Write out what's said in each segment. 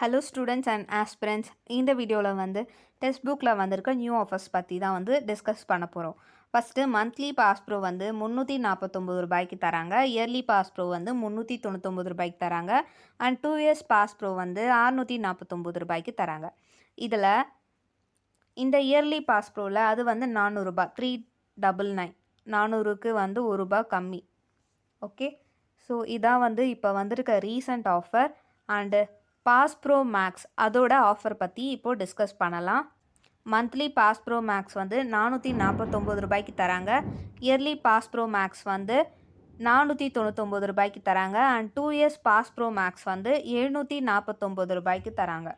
Hello students and aspirants. இந்த வீடியோவில் வந்து டெக்ஸ்ட் புக்கில் வந்திருக்க நியூ ஆஃபர்ஸ் பற்றி தான் வந்து டிஸ்கஸ் பண்ண போகிறோம். ஃபஸ்ட்டு மந்த்லி பாஸ் ப்ரோ வந்து ரூ. 349 தராங்க. இயர்லி பாஸ் ப்ரோ வந்து ரூ. 399 தராங்க. அண்ட் 2 இயர்ஸ் பாஸ் ப்ரோ வந்து ரூ. 649 தராங்க. இதில் இந்த இயர்லி பாஸ் ப்ரோவில் அது வந்து ரூ. 400 399 400க்கு வந்து ரூ. 1 கம்மி. ஓகே, ஸோ இதான் வந்து இப்போ வந்திருக்க recent offer. And pass pro max அதோட ஆஃபர் பற்றி இப்போது டிஸ்கஸ் பண்ணலாம். மந்த்லி பாஸ் ப்ரோ மேக்ஸ் வந்து ரூ. 449 தராங்க. இயர்லி பாஸ் ப்ரோ மேக்ஸ் வந்து ரூ. 499 தராங்க. And 2 years pass pro max வந்து ரூ. 749 தராங்க.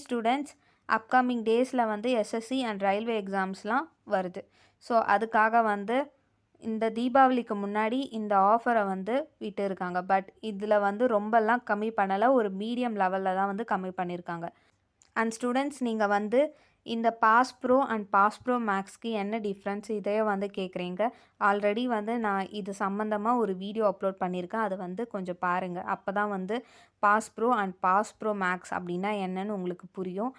ஸ்டூடெண்ட்ஸ், அப்கமிங் டேஸில் வந்து எஸ்எஸ்சி அண்ட் ரயில்வே எக்ஸாம்ஸ்லாம் வருது. ஸோ அதுக்காக வந்து இந்த தீபாவளிக்கு முன்னாடி இந்த ஆஃபரை வந்து விட்டு இருக்காங்க. பட் இதில் வந்து ரொம்பலாம் கம்மி பண்ணலை, ஒரு மீடியம் லெவலில் தான் வந்து கம்மி பண்ணியிருக்காங்க. அண்ட் ஸ்டூடெண்ட்ஸ், நீங்கள் வந்து இந்த pass pro and pass pro மேக்ஸ்க்கு என்ன டிஃப்ரென்ஸ் இதையே வந்து கேட்குறீங்க. ஆல்ரெடி வந்து நான் இது சம்மந்தமாக ஒரு வீடியோ அப்லோட் பண்ணியிருக்கேன், அதை வந்து கொஞ்சம் பாருங்கள். அப்போ தான் வந்து pass pro and pass pro max அப்படின்னா என்னன்னு உங்களுக்கு புரியும்.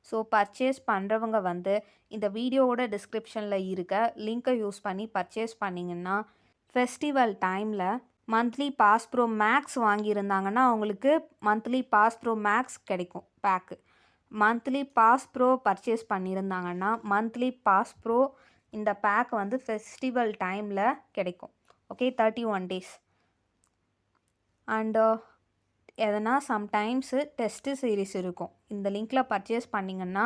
ஸோ பர்ச்சேஸ் பண்ணுறவங்க வந்து இந்த வீடியோவோட டிஸ்கிரிப்ஷனில் இருக்க லிங்க்கை யூஸ் பண்ணி பர்ச்சேஸ் பண்ணிங்கன்னா ஃபெஸ்டிவல் டைமில் மந்த்லி பாஸ் ப்ரோ மேக்ஸ் வாங்கியிருந்தாங்கன்னா அவங்களுக்கு மந்த்லி பாஸ் ப்ரோ மேக்ஸ் கிடைக்கும் pack. Monthly pass pro purchase பண்ணியிருந்தாங்கன்னா மந்த்லி பாஸ் ப்ரோ இந்த பேக் வந்து ஃபெஸ்டிவல் டைமில் கிடைக்கும். Okay, 31 days. அண்டு எதனா சம்டைம்ஸு டெஸ்ட்டு சீரீஸ் இருக்கும். இந்த லிங்க்கில் பர்ச்சேஸ் பண்ணிங்கன்னா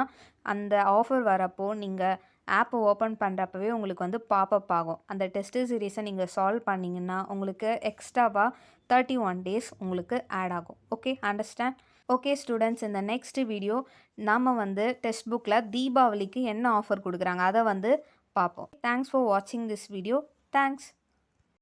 அந்த ஆஃபர் வரப்போ நீங்கள் ஆப்பை ஓப்பன் பண்ணுறப்பவே உங்களுக்கு வந்து பாப்அப் ஆகும். அந்த டெஸ்ட்டு சீரீஸை நீங்கள் சால்வ் பண்ணிங்கன்னா உங்களுக்கு எக்ஸ்ட்ராவாக 31 days உங்களுக்கு ஆட் ஆகும். Okay, understand? ஓகே ஸ்டூடெண்ட்ஸ், இந்த நெக்ஸ்ட் வீடியோ நாம் வந்து டெக்ஸ்ட் புக்கில் தீபாவளிக்கு என்ன ஆஃபர் கொடுக்குறாங்க அதை வந்து பார்ப்போம். தேங்க்ஸ் ஃபார் வாட்சிங் திஸ் வீடியோ. தேங்க்ஸ்.